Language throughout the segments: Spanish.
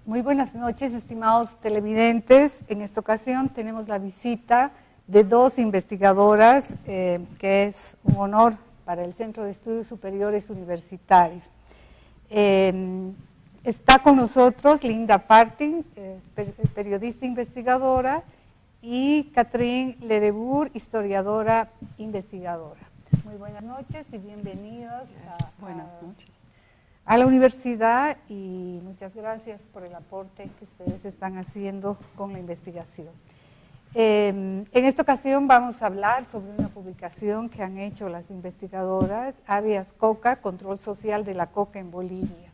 Muy buenas noches, estimados televidentes. En esta ocasión tenemos la visita de dos investigadoras, que es un honor para el Centro de Estudios Superiores Universitarios. Está con nosotros Linda Partin, periodista investigadora, y Catherine Ledebour, historiadora investigadora. Muy buenas noches y bienvenidos a la universidad, y muchas gracias por el aporte que ustedes están haciendo con la investigación. En esta ocasión vamos a hablar sobre una publicación que han hecho las investigadoras Habeas Coca, Control Social de la Coca en Bolivia.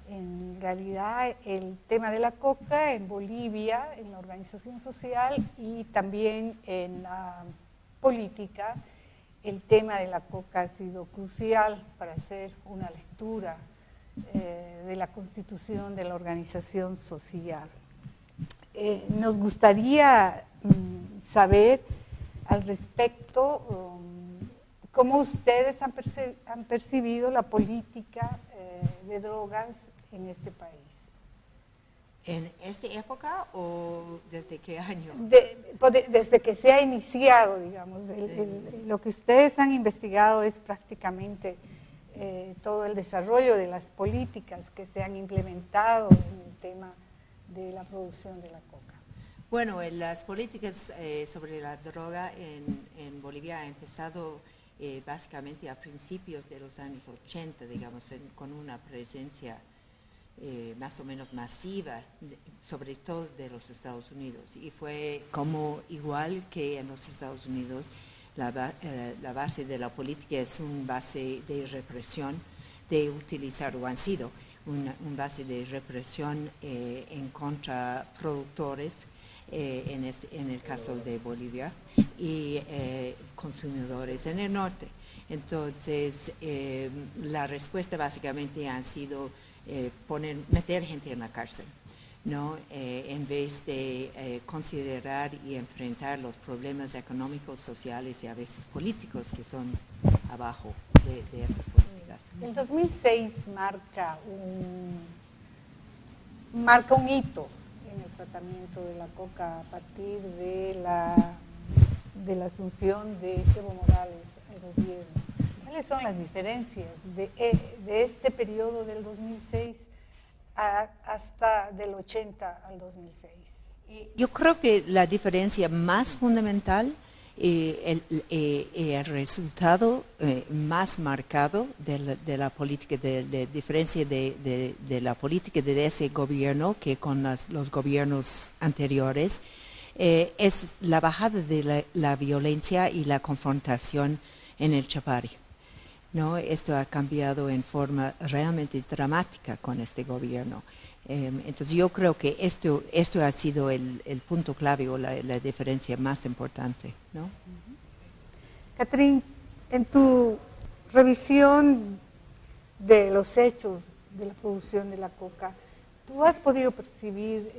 En realidad el tema de la coca en Bolivia, en la organización social y también en la política, el tema de la coca ha sido crucial para hacer una lectura de la constitución de la organización social. Nos gustaría saber al respecto cómo ustedes han percibido la política de drogas en este país. ¿En esta época o desde qué año? Desde que se ha iniciado, digamos. Lo que ustedes han investigado es prácticamente todo el desarrollo de las políticas que se han implementado en el tema de la producción de la coca. Bueno, las políticas sobre la droga en Bolivia han empezado básicamente a principios de los años 80, digamos, con una presencia más o menos masiva, sobre todo de los Estados Unidos. Y fue como igual que en los Estados Unidos, la base de la política es una base de represión, de utilizar, o han sido una base de represión en contra productores, en el caso de Bolivia, y consumidores en el norte. Entonces, la respuesta básicamente ha sido meter gente en la cárcel, ¿no? En vez de considerar y enfrentar los problemas económicos, sociales y a veces políticos que son abajo de esas políticas. El 2006 marca un hito en el tratamiento de la coca a partir de la asunción de Evo Morales al gobierno. ¿Cuáles son las diferencias de este periodo del 2006 hasta del 80 al 2006? Yo creo que la diferencia más fundamental, el resultado más marcado de la política, de diferencia de la política de ese gobierno que con los gobiernos anteriores, es la bajada de la violencia y la confrontación en el Chapare, ¿no? Esto ha cambiado en forma realmente dramática con este gobierno. Entonces yo creo que esto ha sido el punto clave o la diferencia más importante, ¿no? Catherine, en tu revisión de los hechos de la producción de la coca, ¿tú has podido percibir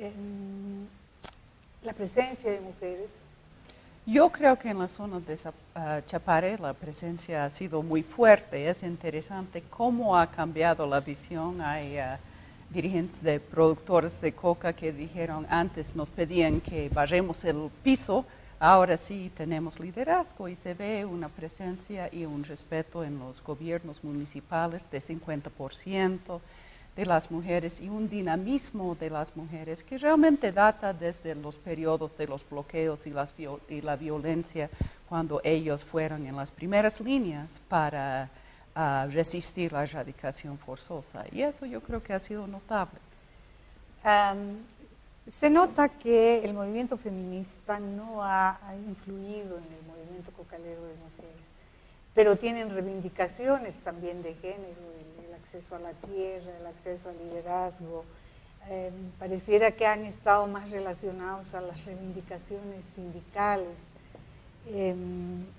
la presencia de mujeres? Yo creo que en la zona de Chapare la presencia ha sido muy fuerte. Es interesante cómo ha cambiado la visión. Hay dirigentes de productores de coca que dijeron antes nos pedían que bajemos el piso, ahora sí tenemos liderazgo y se ve una presencia y un respeto en los gobiernos municipales de 50% de las mujeres y un dinamismo de las mujeres que realmente data desde los periodos de los bloqueos y la violencia, cuando ellos fueron en las primeras líneas para resistir la erradicación forzosa. Y eso yo creo que ha sido notable. Se nota que el movimiento feminista no ha influido en el movimiento cocalero de mujeres, pero tienen reivindicaciones también de género, el acceso a la tierra, el acceso al liderazgo. Pareciera que han estado más relacionados a las reivindicaciones sindicales.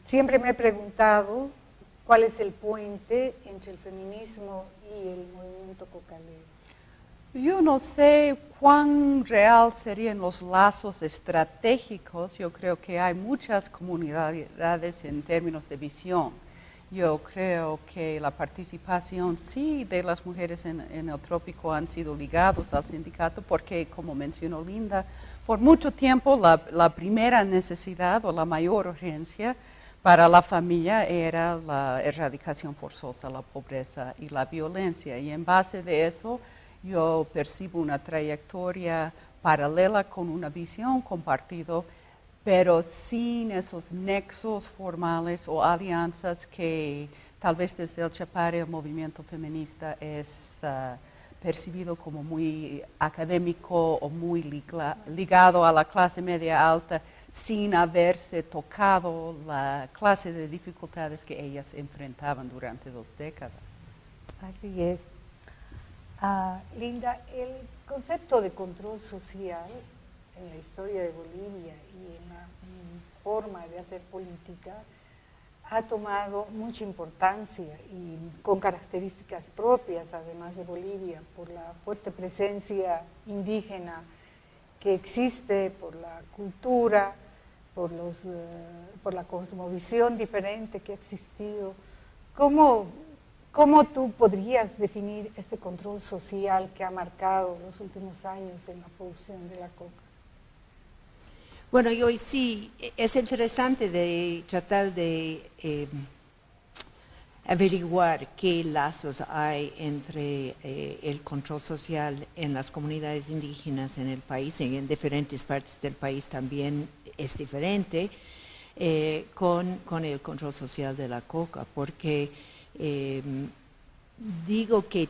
Siempre me he preguntado cuál es el puente entre el feminismo y el movimiento cocalero. Yo no sé cuán real serían los lazos estratégicos. Yo creo que hay muchas comunidades en términos de visión. Yo creo que la participación, sí, de las mujeres en el trópico han sido ligados al sindicato porque, como mencionó Linda, por mucho tiempo la primera necesidad o la mayor urgencia para la familia era la erradicación forzosa, la pobreza y la violencia. Y en base de eso yo percibo una trayectoria paralela con una visión compartida, pero sin esos nexos formales o alianzas que tal vez desde el Chapare el movimiento feminista es percibido como muy académico o muy ligado a la clase media alta, sin haberse tocado la clase de dificultades que ellas enfrentaban durante 2 décadas. Así es. Linda, el concepto de control social en la historia de Bolivia y en la forma de hacer política ha tomado mucha importancia y con características propias, además de Bolivia, por la fuerte presencia indígena que existe, por la cultura, por la cosmovisión diferente que ha existido. ¿Cómo tú podrías definir este control social que ha marcado los últimos años en la producción de la coca? Bueno, y hoy sí, es interesante de tratar de averiguar qué lazos hay entre el control social en las comunidades indígenas en el país, en diferentes partes del país también es diferente, con el control social de la coca, porque digo que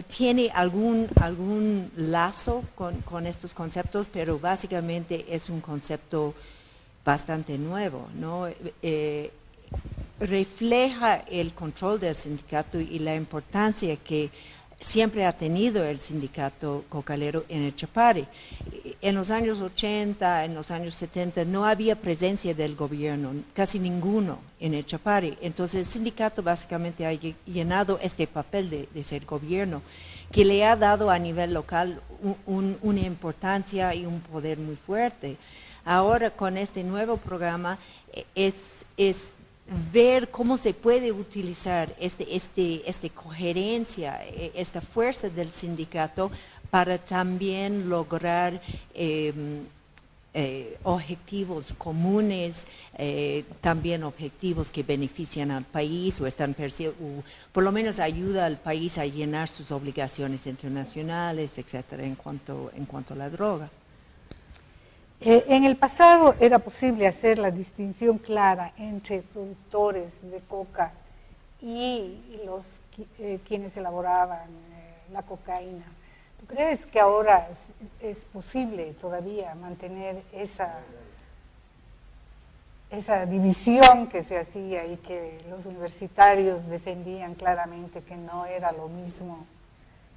tiene algún lazo con estos conceptos, pero básicamente es un concepto bastante nuevo, ¿no? Refleja el control del sindicato y la importancia que siempre ha tenido el sindicato cocalero en el Chapare. En los años 80, en los años 70, no había presencia del gobierno, casi ninguno en el Chapare. Entonces el sindicato básicamente ha llenado este papel de ser gobierno, que le ha dado a nivel local una importancia y un poder muy fuerte. Ahora con este nuevo programa es ver cómo se puede utilizar esta coherencia, esta fuerza del sindicato para también lograr objetivos comunes, también objetivos que benefician al país o por lo menos ayuda al país a llenar sus obligaciones internacionales, etcétera, en cuanto a la droga. En el pasado era posible hacer la distinción clara entre productores de coca y quienes elaboraban la cocaína. ¿Tú crees que ahora es posible todavía mantener esa división que se hacía y que los universitarios defendían claramente que no era lo mismo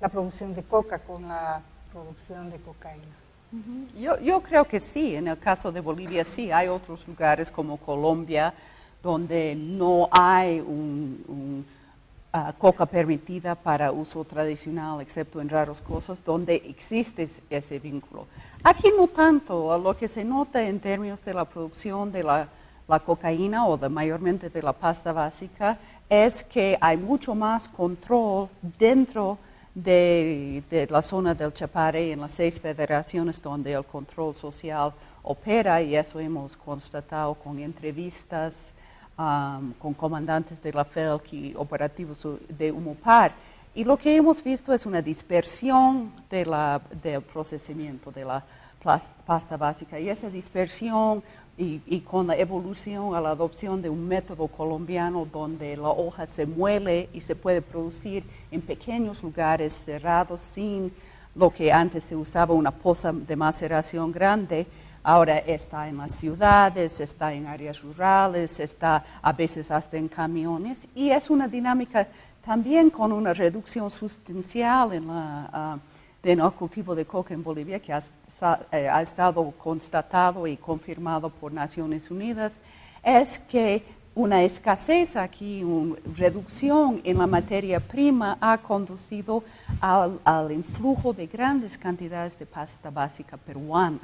la producción de coca con la producción de cocaína? Yo creo que sí, en el caso de Bolivia sí, hay otros lugares como Colombia donde no hay coca permitida para uso tradicional, excepto en raros casos, donde existe ese vínculo. Aquí no tanto, lo que se nota en términos de la producción de la cocaína o mayormente de la pasta básica es que hay mucho más control dentro de la zona del Chapare en las 6 federaciones donde el control social opera, y eso hemos constatado con entrevistas con comandantes de la FELC y operativos de Umupar. Y lo que hemos visto es una dispersión del procesamiento de la pasta básica, y esa dispersión y con la evolución a la adopción de un método colombiano donde la hoja se muele y se puede producir en pequeños lugares cerrados sin lo que antes se usaba una poza de maceración grande. Ahora está en las ciudades, está en áreas rurales, está a veces hasta en camiones, y es una dinámica también con una reducción sustancial en el cultivo de coca en Bolivia, que ha estado constatado y confirmado por Naciones Unidas, es que una escasez aquí, una reducción en la materia prima ha conducido al influjo de grandes cantidades de pasta básica peruana.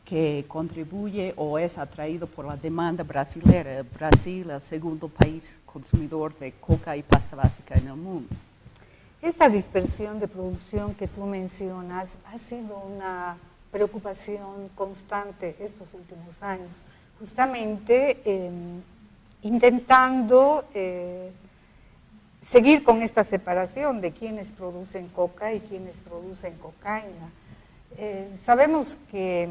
que contribuye o es atraído por la demanda brasilera. Brasil, el segundo país consumidor de coca y pasta básica en el mundo. Esta dispersión de producción que tú mencionas ha sido una preocupación constante estos últimos años, justamente intentando seguir con esta separación de quienes producen coca y quienes producen cocaína. Sabemos que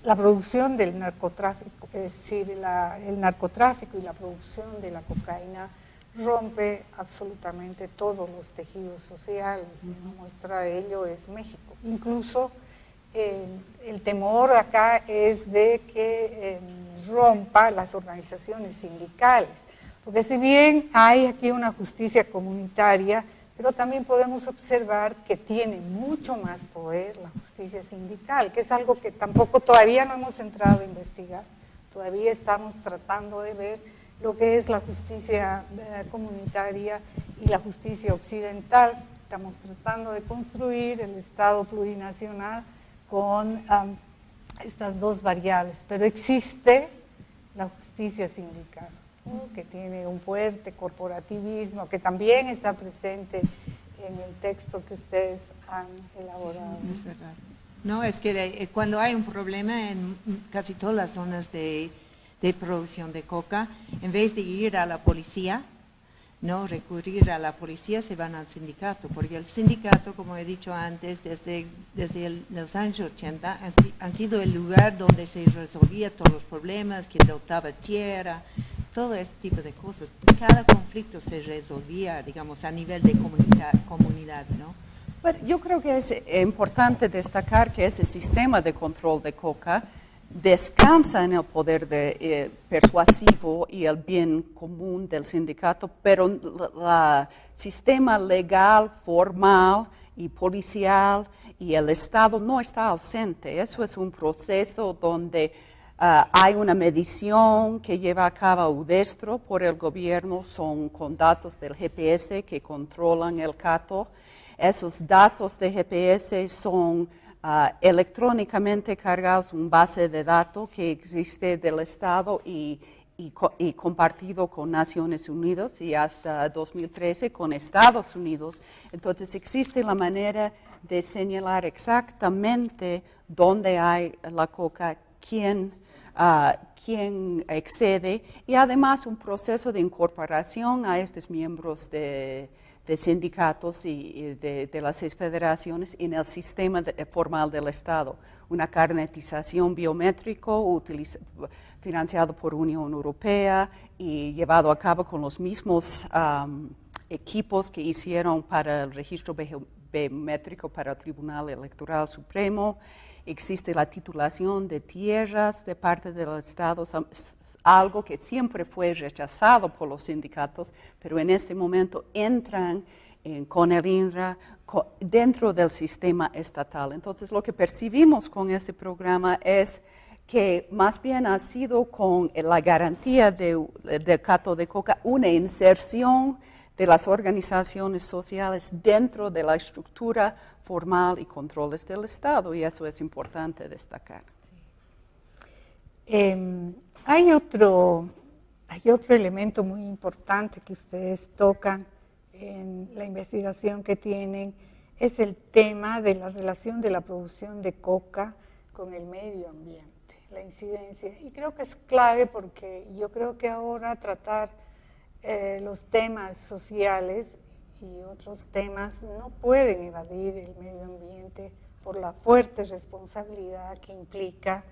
la producción del narcotráfico, es decir, el narcotráfico y la producción de la cocaína rompe absolutamente todos los tejidos sociales. Una muestra de ello es México. Incluso el temor acá es de que rompa las organizaciones sindicales, porque si bien hay aquí una justicia comunitaria, pero también podemos observar que tiene mucho más poder la justicia sindical, que es algo que tampoco todavía no hemos entrado a investigar. Todavía estamos tratando de ver lo que es la justicia comunitaria y la justicia occidental. Estamos tratando de construir el Estado plurinacional con estas dos variables, pero existe la justicia sindical, ¿no?, que tiene un fuerte corporativismo, que también está presente en el texto que ustedes han elaborado. Sí, es verdad. No, es que cuando hay un problema en casi todas las zonas de producción de coca, en vez de ir a la policía, no recurrir a la policía, se van al sindicato, porque el sindicato, como he dicho antes, desde los años 80 han sido el lugar donde se resolvía todos los problemas, que dotaba tierra, todo este tipo de cosas. Cada conflicto se resolvía, digamos, a nivel de comunidad, ¿no? Bueno, yo creo que es importante destacar que ese sistema de control de coca descansa en el poder persuasivo y el bien común del sindicato, pero el sistema legal, formal y policial y el Estado no está ausente. Eso es un proceso donde hay una medición que lleva a cabo UDESTRO por el gobierno, son con datos del GPS que controlan el CATO. Esos datos de GPS son electrónicamente cargados en una base de datos que existe del Estado y compartido con Naciones Unidas y hasta 2013 con Estados Unidos. Entonces existe la manera de señalar exactamente dónde hay la coca, quién excede, y además un proceso de incorporación a estos miembros de sindicatos y de las 6 federaciones en el sistema formal del Estado. Una carnetización biométrica financiado por Unión Europea y llevado a cabo con los mismos equipos que hicieron para el registro biométrico para el Tribunal Electoral Supremo. Existe la titulación de tierras de parte del Estado, algo que siempre fue rechazado por los sindicatos, pero en este momento entran con el INRA dentro del sistema estatal. Entonces, lo que percibimos con este programa es que más bien ha sido con la garantía del CATO de coca una inserción de las organizaciones sociales dentro de la estructura formal y controles del Estado, y eso es importante destacar. Sí. Hay otro elemento muy importante que ustedes tocan en la investigación que tienen, es el tema de la relación de la producción de coca con el medio ambiente, la incidencia. Y creo que es clave porque yo creo que ahora tratar los temas sociales y otros temas no pueden evadir el medio ambiente por la fuerte responsabilidad que implica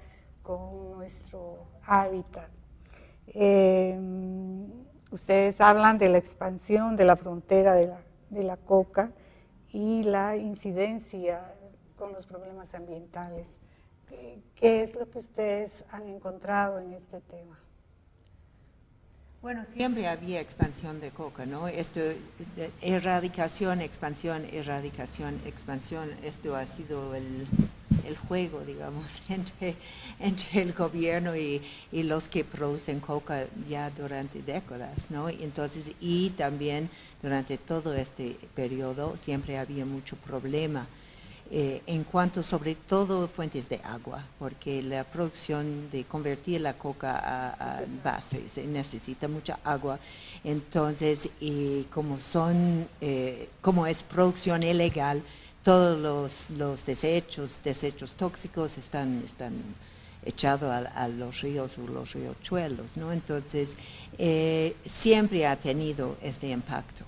con nuestro hábitat. Ustedes hablan de la expansión de la frontera de la coca y la incidencia con los problemas ambientales. ¿Qué es lo que ustedes han encontrado en este tema? Bueno, siempre había expansión de coca, ¿no? Esto, erradicación, expansión, esto ha sido el juego, digamos, entre el gobierno y los que producen coca ya durante décadas, ¿no? Entonces, y también durante todo este periodo siempre había mucho problema. en cuanto sobre todo fuentes de agua, porque la producción de convertir la coca a base se necesita mucha agua. Entonces, como es producción ilegal, todos los desechos tóxicos están echados a los ríos o los riachuelos, ¿no? Entonces, siempre ha tenido este impacto.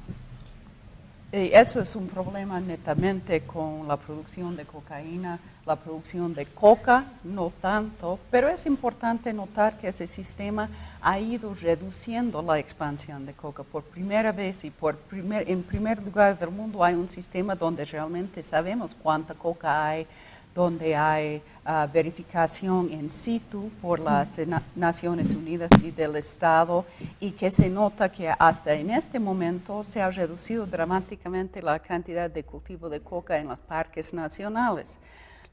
Eso es un problema netamente con la producción de cocaína, la producción de coca, no tanto, pero es importante notar que ese sistema ha ido reduciendo la expansión de coca. Por primera vez y en primer lugar del mundo hay un sistema donde realmente sabemos cuánta coca hay, donde hay verificación in situ por las Naciones Unidas y del Estado, y que se nota que hasta en este momento se ha reducido dramáticamente la cantidad de cultivo de coca en los parques nacionales.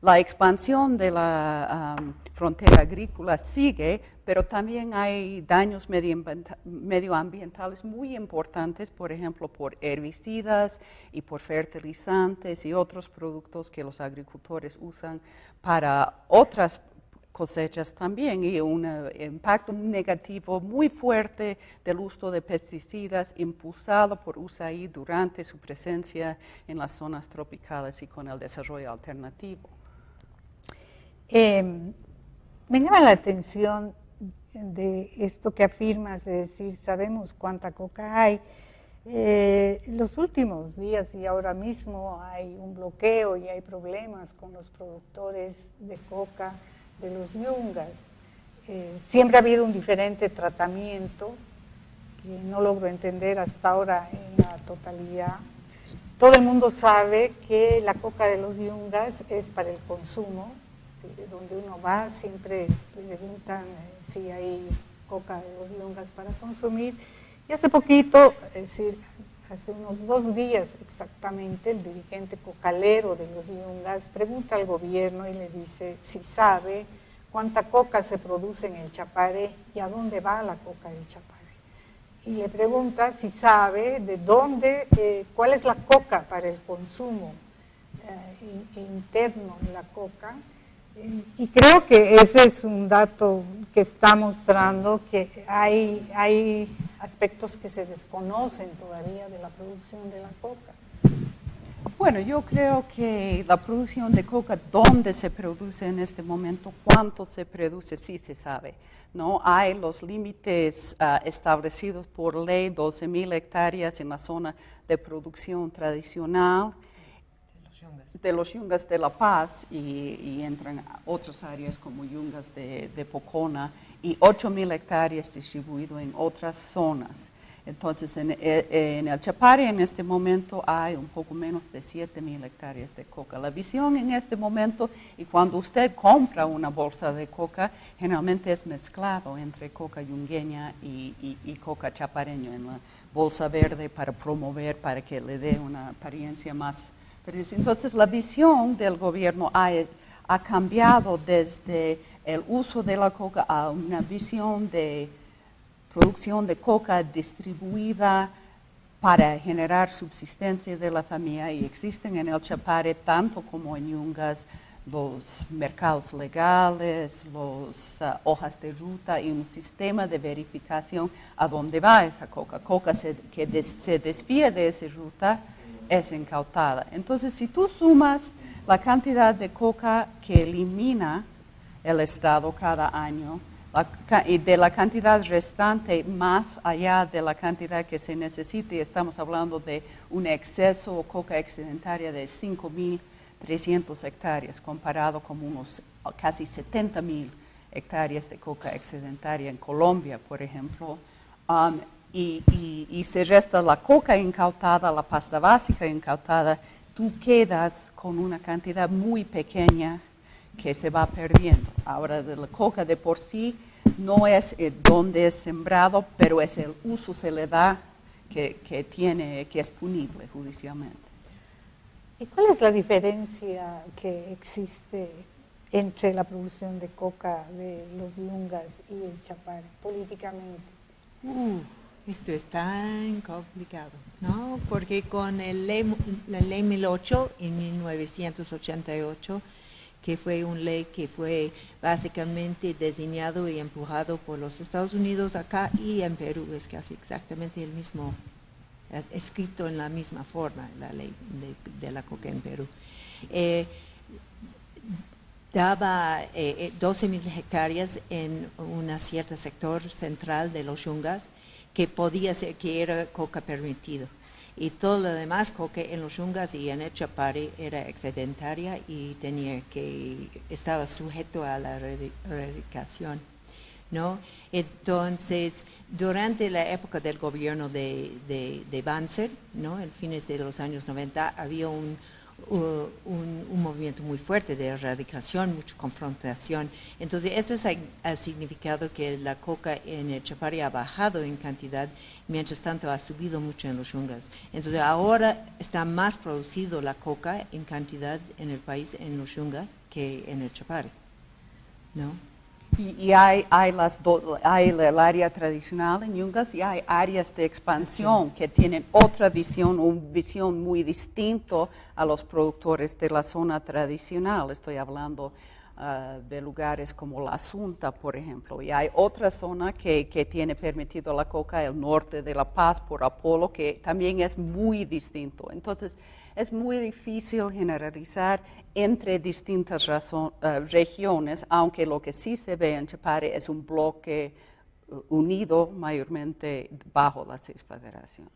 La expansión de la frontera agrícola sigue, pero también hay daños medioambientales muy importantes, por ejemplo, por herbicidas y por fertilizantes y otros productos que los agricultores usan para otras cosechas también, y un impacto negativo muy fuerte del uso de pesticidas impulsado por USAID durante su presencia en las zonas tropicales y con el desarrollo alternativo. Me llama la atención de esto que afirmas, de decir, sabemos cuánta coca hay. Los últimos días y ahora mismo hay un bloqueo y hay problemas con los productores de coca, de los yungas. Siempre ha habido un diferente tratamiento que no logro entender hasta ahora en la totalidad. Todo el mundo sabe que la coca de los yungas es para el consumo. De donde uno va siempre preguntan si hay coca de los yungas para consumir, y hace poquito, es decir, hace unos 2 días exactamente, el dirigente cocalero de los yungas pregunta al gobierno y le dice si sabe cuánta coca se produce en el Chapare y a dónde va la coca del Chapare, y le pregunta si sabe de dónde, cuál es la coca para el consumo interno de la coca. Y creo que ese es un dato que está mostrando que hay aspectos que se desconocen todavía de la producción de la coca. Bueno, yo creo que la producción de coca, dónde se produce en este momento, cuánto se produce, sí se sabe, ¿no? Hay los límites establecidos por ley, 12,000 hectáreas en la zona de producción tradicional de los yungas de La Paz, y entran otras áreas como yungas de Pocona, y 8,000 hectáreas distribuido en otras zonas. Entonces, en el Chapare en este momento hay un poco menos de 7,000 hectáreas de coca. La visión en este momento, y cuando usted compra una bolsa de coca, generalmente es mezclado entre coca yungueña y coca chapareña en la bolsa verde para promover, para que le dé una apariencia más. Entonces, la visión del gobierno ha cambiado desde el uso de la coca a una visión de producción de coca distribuida para generar subsistencia de la familia, y existen en el Chapare, tanto como en Yungas, los mercados legales, las hojas de ruta y un sistema de verificación a dónde va esa coca. Coca que se desvía de esa ruta es incautada. Entonces, si tú sumas la cantidad de coca que elimina el Estado cada año, y de la cantidad restante más allá de la cantidad que se necesita, y estamos hablando de un exceso o coca excedentaria de 5,300 hectáreas, comparado con unos casi 70,000 hectáreas de coca excedentaria en Colombia, por ejemplo. Y se resta la coca incautada, la pasta básica incautada, tú quedas con una cantidad muy pequeña que se va perdiendo. Ahora, de la coca de por sí no es donde es sembrado, pero es el uso se le da que es punible judicialmente. ¿Y cuál es la diferencia que existe entre la producción de coca de los yungas y el Chapare políticamente? Esto es tan complicado, ¿no? Porque con la ley 1008 en 1988, que fue una ley que fue básicamente diseñado y empujado por los Estados Unidos acá y en Perú, es casi exactamente el mismo, escrito en la misma forma, la ley de la coca en Perú. Daba 12.000 hectáreas en un cierto sector central de los Yungas, que podía ser que era coca permitido. Y todo lo demás, coca en los Yungas y en el Chapare era excedentaria y estaba sujeto a la erradicación, ¿no? Entonces, durante la época del gobierno de Banzer, ¿no? En fines de los años 90, había un movimiento muy fuerte de erradicación, mucha confrontación. Entonces, esto ha significado que la coca en el Chapare ha bajado en cantidad, mientras tanto ha subido mucho en los Yungas. Entonces, ahora está más producido la coca en cantidad en el país, en los Yungas, que en el Chapare, ¿no? Y hay el área tradicional en Yungas y hay áreas de expansión que tienen otra visión, una visión muy distinta a los productores de la zona tradicional. Estoy hablando de lugares como La Asunta, por ejemplo. Y hay otra zona que tiene permitido la coca, el norte de La Paz, por Apolo, que también es muy distinto. Entonces, es muy difícil generalizar entre distintas regiones, aunque lo que sí se ve en Chapare es un bloque unido mayormente bajo las 6 federaciones.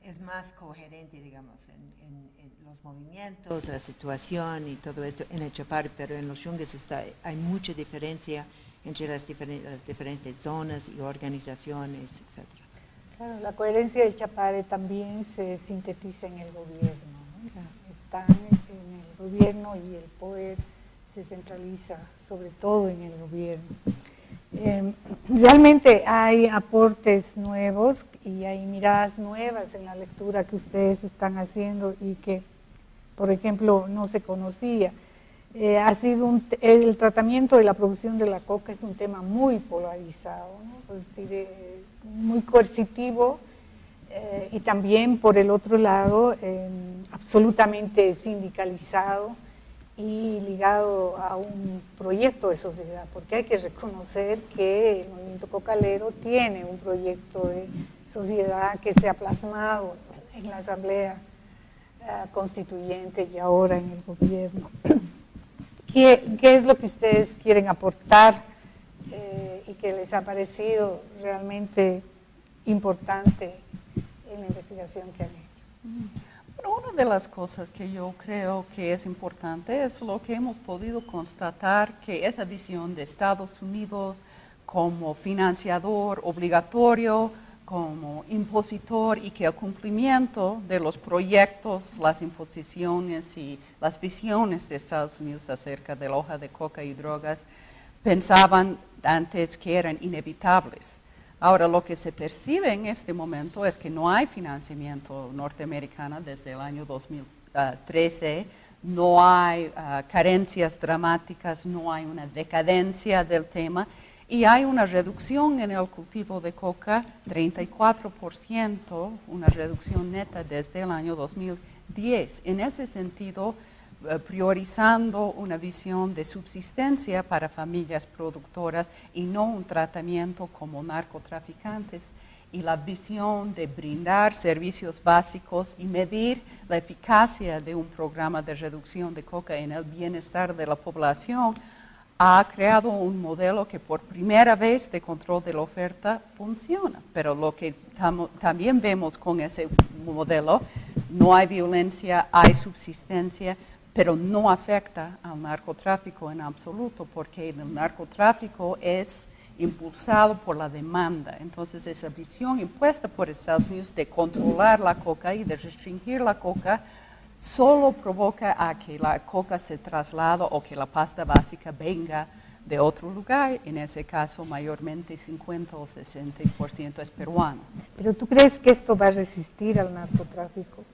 Es más coherente, digamos, en los movimientos, la situación y todo esto en el Chapare, pero en los Yungas hay mucha diferencia entre las diferentes zonas y organizaciones, etc. Claro, la coherencia del Chapare también se sintetiza en el gobierno, ¿no? Claro. Están en el gobierno y el poder se centraliza sobre todo en el gobierno. Realmente hay aportes nuevos y hay miradas nuevas en la lectura que ustedes están haciendo y que, por ejemplo, no se conocía. El tratamiento de la producción de la coca es un tema muy polarizado, ¿no? Es decir, muy coercitivo y también, por el otro lado, absolutamente sindicalizado y ligado a un proyecto de sociedad, porque hay que reconocer que el movimiento cocalero tiene un proyecto de sociedad que se ha plasmado en la Asamblea Constituyente y ahora en el gobierno. ¿Qué es lo que ustedes quieren aportar y que les ha parecido realmente importante en la investigación que han hecho? Bueno, una de las cosas que yo creo que es importante es lo que hemos podido constatar, que esa visión de Estados Unidos como financiador obligatorio, como impositor, y que el cumplimiento de los proyectos, las imposiciones y las visiones de Estados Unidos acerca de la hoja de coca y drogas pensaban antes que eran inevitables. Ahora, lo que se percibe en este momento es que no hay financiamiento norteamericano desde el año 2013, no hay carencias dramáticas, no hay una decadencia del tema, y hay una reducción en el cultivo de coca, 34%, una reducción neta desde el año 2010. En ese sentido, priorizando una visión de subsistencia para familias productoras y no un tratamiento como narcotraficantes, y la visión de brindar servicios básicos y medir la eficacia de un programa de reducción de coca en el bienestar de la población, ha creado un modelo que por primera vez de control de la oferta funciona. Pero lo que también vemos con ese modelo, no hay violencia, hay subsistencia, pero no afecta al narcotráfico en absoluto, porque el narcotráfico es impulsado por la demanda. Entonces, esa visión impuesta por Estados Unidos de controlar la coca y de restringir la coca solo provoca a que la coca se traslade o que la pasta básica venga de otro lugar, en ese caso mayormente 50 o 60% es peruano. ¿Pero tú crees que esto va a resistir al narcotráfico?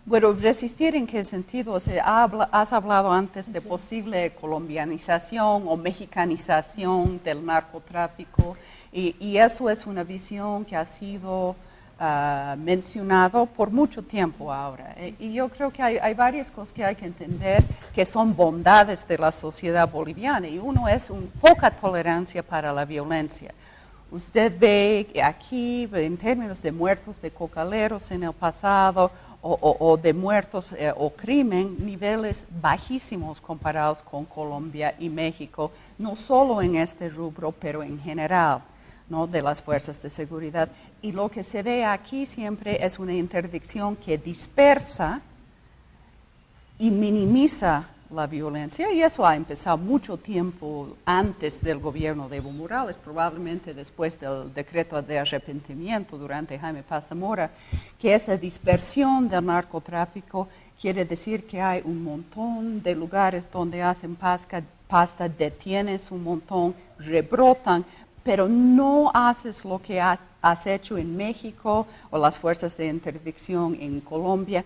Bueno, resistir en qué sentido? O sea, has hablado antes de posible colombianización o mexicanización del narcotráfico, Y eso es una visión que ha sido mencionado por mucho tiempo ahora. Y yo creo que hay varias cosas que hay que entender que son bondades de la sociedad boliviana. Y uno es poca tolerancia para la violencia. Usted ve aquí, en términos de muertos de cocaleros en el pasado, o de muertos o crimen, niveles bajísimos comparados con Colombia y México, no solo en este rubro, pero en general, ¿no?, de las fuerzas de seguridad. Y lo que se ve aquí siempre es una interdicción que dispersa y minimiza la violencia, y eso ha empezado mucho tiempo antes del gobierno de Evo Morales, probablemente después del decreto de arrepentimiento durante Jaime Paz Zamora, que esa dispersión del narcotráfico quiere decir que hay un montón de lugares donde hacen pasta, detienes un montón, rebrotan, pero no haces lo que has hecho en México o las fuerzas de interdicción en Colombia,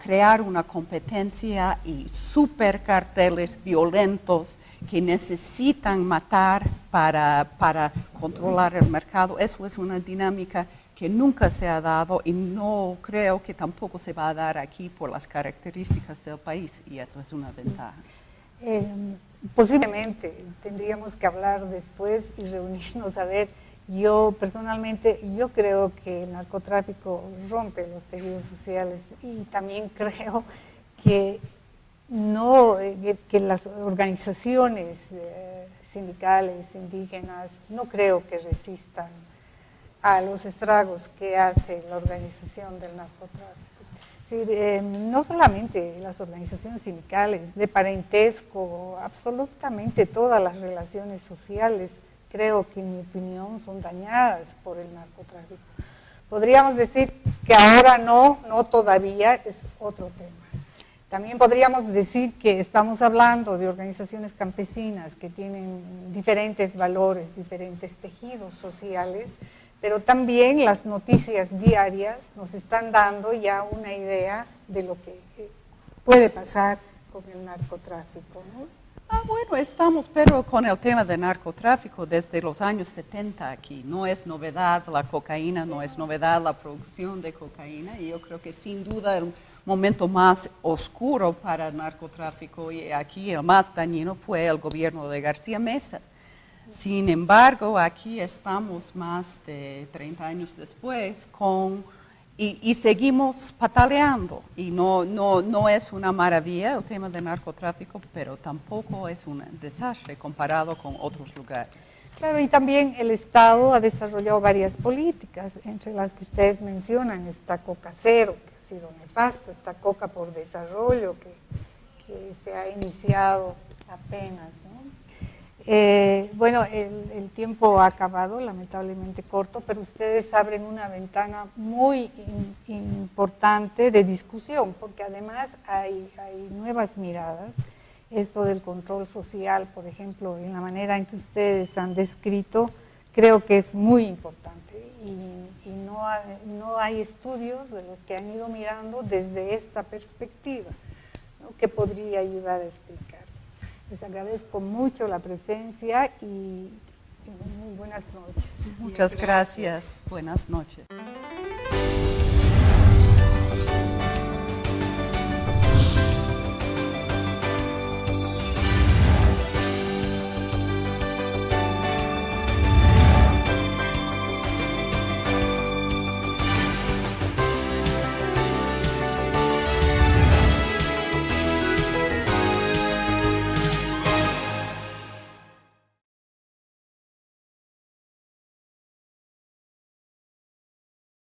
crear una competencia y supercarteles violentos que necesitan matar para controlar el mercado. Eso es una dinámica que nunca se ha dado y no creo que tampoco se va a dar aquí por las características del país, y eso es una ventaja. Posiblemente tendríamos que hablar después y reunirnos a ver. Yo personalmente, yo creo que el narcotráfico rompe los tejidos sociales, y también creo que que las organizaciones sindicales, indígenas, no creo que resistan a los estragos que hace la organización del narcotráfico. Es decir, no solamente las organizaciones sindicales, de parentesco, absolutamente todas las relaciones sociales, creo que en mi opinión son dañadas por el narcotráfico. Podríamos decir que ahora no todavía, es otro tema. También podríamos decir que estamos hablando de organizaciones campesinas que tienen diferentes valores, diferentes tejidos sociales, pero también las noticias diarias nos están dando ya una idea de lo que puede pasar con el narcotráfico, ¿no? Bueno, estamos pero con el tema del narcotráfico desde los años 70 aquí. No es novedad la cocaína, no es novedad la producción de cocaína, y yo creo que sin duda el momento más oscuro para el narcotráfico y aquí el más dañino fue el gobierno de García Meza. Sin embargo, aquí estamos más de 30 años después y seguimos pataleando, y no es una maravilla el tema del narcotráfico, pero tampoco es un desastre comparado con otros lugares. Claro, y también el Estado ha desarrollado varias políticas, entre las que ustedes mencionan, está Coca Cero, que ha sido nefasto, está Coca por Desarrollo, que se ha iniciado apenas, ¿no? Bueno, el tiempo ha acabado, lamentablemente corto, pero ustedes abren una ventana muy importante de discusión, porque además hay nuevas miradas. Esto del control social, por ejemplo, en la manera en que ustedes han descrito, creo que es muy importante, y no hay estudios de los que han ido mirando desde esta perspectiva, ¿no?, que podría ayudar a explicar. Les agradezco mucho la presencia y muy buenas noches. Muchas gracias. Buenas noches.